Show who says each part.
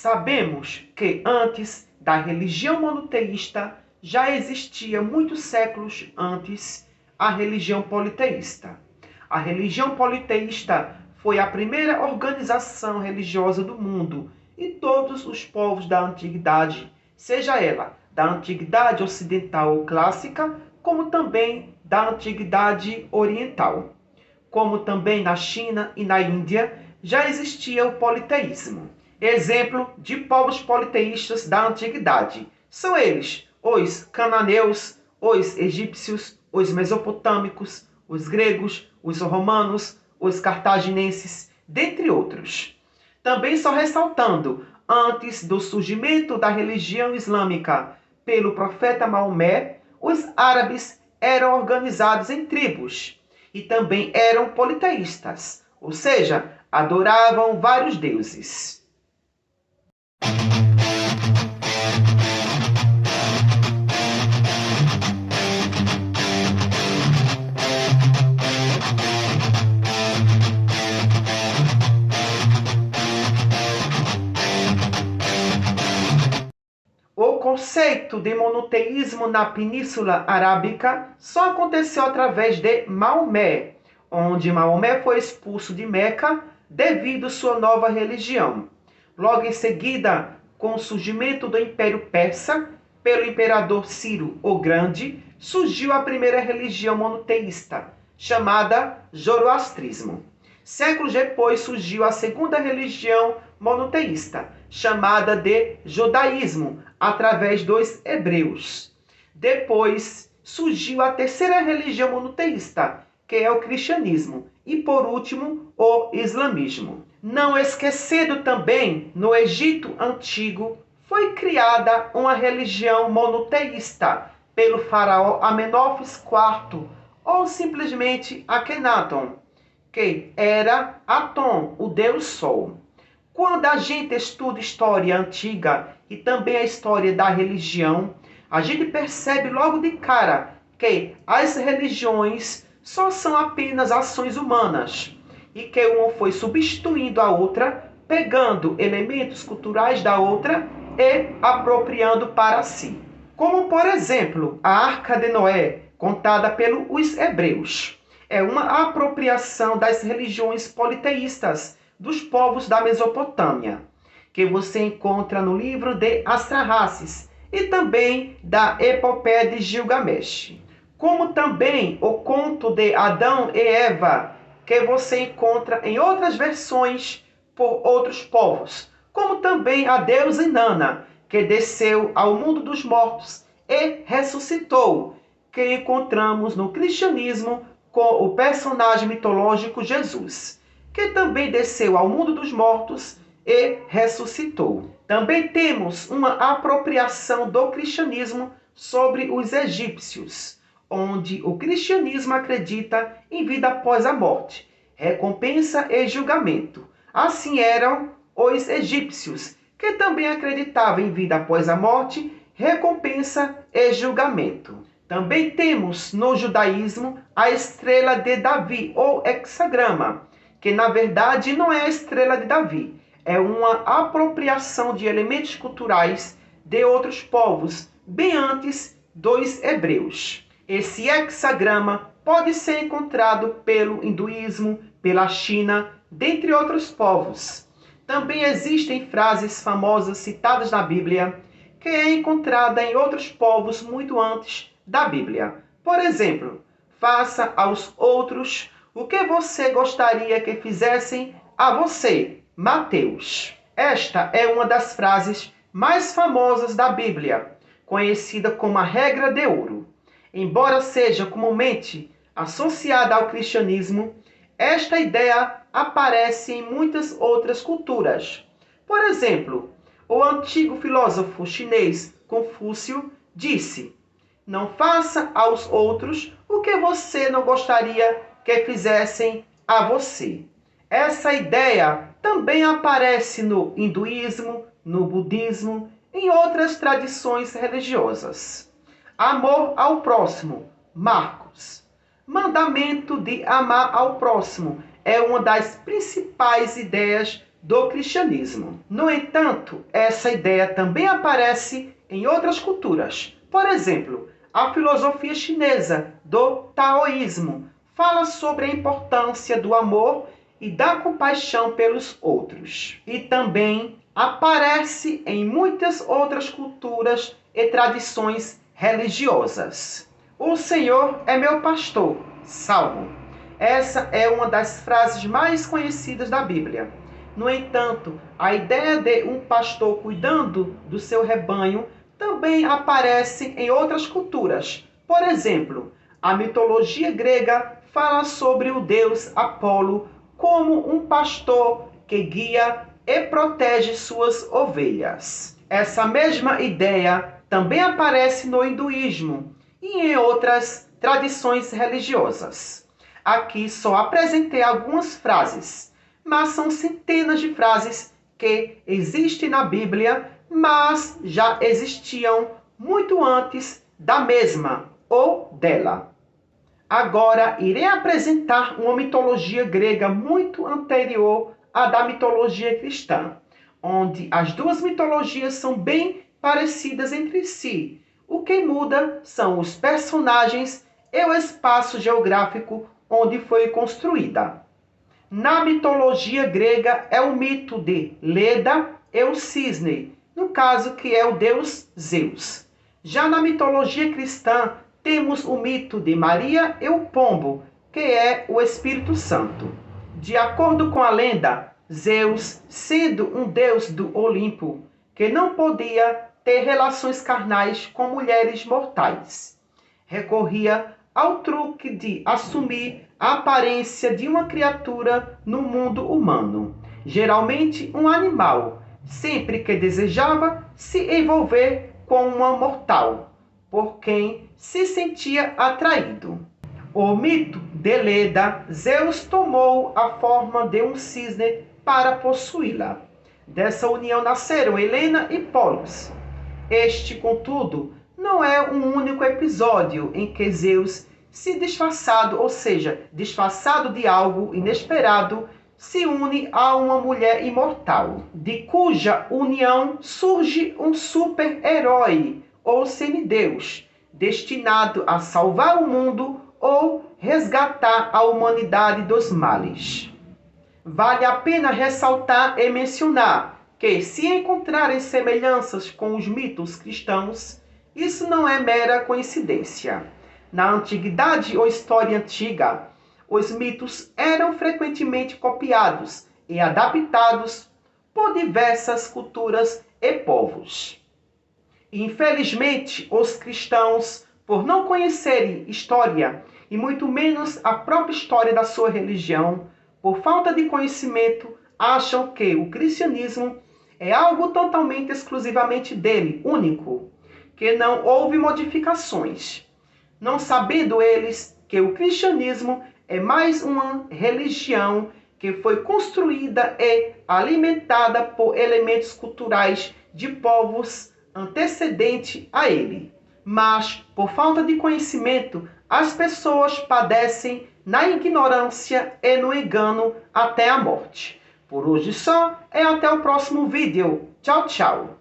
Speaker 1: Sabemos que antes da religião monoteísta já existia muitos séculos antes a religião politeísta. A religião politeísta foi a primeira organização religiosa do mundo e todos os povos da antiguidade, seja ela da antiguidade ocidental ou clássica, como também da antiguidade oriental. Como também na China e na Índia já existia o politeísmo. Exemplo de povos politeístas da antiguidade são eles: os cananeus, os egípcios, os mesopotâmicos, os gregos, os romanos, os cartaginenses, dentre outros. Também só ressaltando, antes do surgimento da religião islâmica pelo profeta Maomé, os árabes eram organizados em tribos e também eram politeístas, ou seja, adoravam vários deuses. O conceito de monoteísmo na Península Arábica só aconteceu através de Maomé, onde Maomé foi expulso de Meca devido à sua nova religião. Logo em seguida, com o surgimento do Império Persa, pelo imperador Ciro o Grande, surgiu a primeira religião monoteísta, chamada Zoroastrismo. Séculos depois surgiu a segunda religião monoteísta, chamada de Judaísmo, através dos hebreus. Depois surgiu a terceira religião monoteísta, que é o cristianismo, e por último, o islamismo. Não esquecendo também, no Egito Antigo, foi criada uma religião monoteísta pelo faraó Amenófis IV, ou simplesmente Akhenaton, que era Atom, o deus Sol. Quando a gente estuda história antiga e também a história da religião, a gente percebe logo de cara que as religiões só são apenas ações humanas e que uma foi substituindo a outra, pegando elementos culturais da outra e apropriando para si. Como, por exemplo, a Arca de Noé, contada pelos hebreus. É uma apropriação das religiões politeístas dos povos da Mesopotâmia, que você encontra no livro de Astrahasis e também da Epopeia de Gilgamesh. Como também o conto de Adão e Eva, que você encontra em outras versões por outros povos, como também a deusa Inanna, que desceu ao mundo dos mortos e ressuscitou, que encontramos no cristianismo com o personagem mitológico Jesus, que também desceu ao mundo dos mortos e ressuscitou. Também temos uma apropriação do cristianismo sobre os egípcios, onde o cristianismo acredita em vida após a morte, recompensa e julgamento. Assim eram os egípcios, que também acreditavam em vida após a morte, recompensa e julgamento. Também temos no judaísmo a estrela de Davi, ou hexagrama, que na verdade não é a estrela de Davi, é uma apropriação de elementos culturais de outros povos, bem antes dos hebreus. Esse hexagrama pode ser encontrado pelo hinduísmo, pela China, dentre outros povos. Também existem frases famosas citadas na Bíblia, que é encontrada em outros povos muito antes da Bíblia. Por exemplo, faça aos outros o que você gostaria que fizessem a você. Mateus. Esta é uma das frases mais famosas da Bíblia, conhecida como a regra de ouro. Embora seja comumente associada ao cristianismo, esta ideia aparece em muitas outras culturas. Por exemplo, o antigo filósofo chinês Confúcio disse: "Não faça aos outros o que você não gostaria que fizessem a você." Essa ideia também aparece no hinduísmo, no budismo e em outras tradições religiosas. Amor ao próximo, Marcos. Mandamento de amar ao próximo é uma das principais ideias do cristianismo. No entanto, essa ideia também aparece em outras culturas. Por exemplo, a filosofia chinesa do taoísmo fala sobre a importância do amor e da compaixão pelos outros. E também aparece em muitas outras culturas e tradições religiosas. O Senhor é meu pastor, Salmo. Essa é uma das frases mais conhecidas da Bíblia. No entanto, a ideia de um pastor cuidando do seu rebanho também aparece em outras culturas. Por exemplo, a mitologia grega fala sobre o deus Apolo como um pastor que guia e protege suas ovelhas. Essa mesma ideia também aparece no hinduísmo e em outras tradições religiosas. Aqui só apresentei algumas frases, mas são centenas de frases que existem na Bíblia, mas já existiam muito antes da mesma ou dela. Agora irei apresentar uma mitologia grega muito anterior à da mitologia cristã, onde as duas mitologias são bem parecidas entre si. O que muda são os personagens e o espaço geográfico onde foi construída. Na mitologia grega é o mito de Leda e o cisne, no caso que é o deus Zeus. Já na mitologia cristã temos o mito de Maria e o pombo, que é o Espírito Santo. De acordo com a lenda, Zeus, sendo um deus do Olimpo, que não podia ter relações carnais com mulheres mortais, recorria ao truque de assumir a aparência de uma criatura no mundo humano, geralmente um animal, sempre que desejava se envolver com uma mortal, por quem se sentia atraído. O mito de Leda, Zeus tomou a forma de um cisne para possuí-la. Dessa união nasceram Helena e Pollux. Este, contudo, não é um único episódio em que Zeus, se disfarçado, ou seja, disfarçado de algo inesperado, se une a uma mulher imortal, de cuja união surge um super-herói ou semideus, destinado a salvar o mundo ou resgatar a humanidade dos males. Vale a pena ressaltar e mencionar que, se encontrarem semelhanças com os mitos cristãos, isso não é mera coincidência. Na antiguidade ou história antiga, os mitos eram frequentemente copiados e adaptados por diversas culturas e povos. Infelizmente, os cristãos, por não conhecerem história e muito menos a própria história da sua religião, por falta de conhecimento, acham que o cristianismo é algo totalmente exclusivamente dele, único, que não houve modificações, não sabendo eles que o cristianismo é mais uma religião que foi construída e alimentada por elementos culturais de povos antecedentes a ele. Mas, por falta de conhecimento, as pessoas padecem na ignorância e no engano até a morte. Por hoje só, e até o próximo vídeo. Tchau, tchau.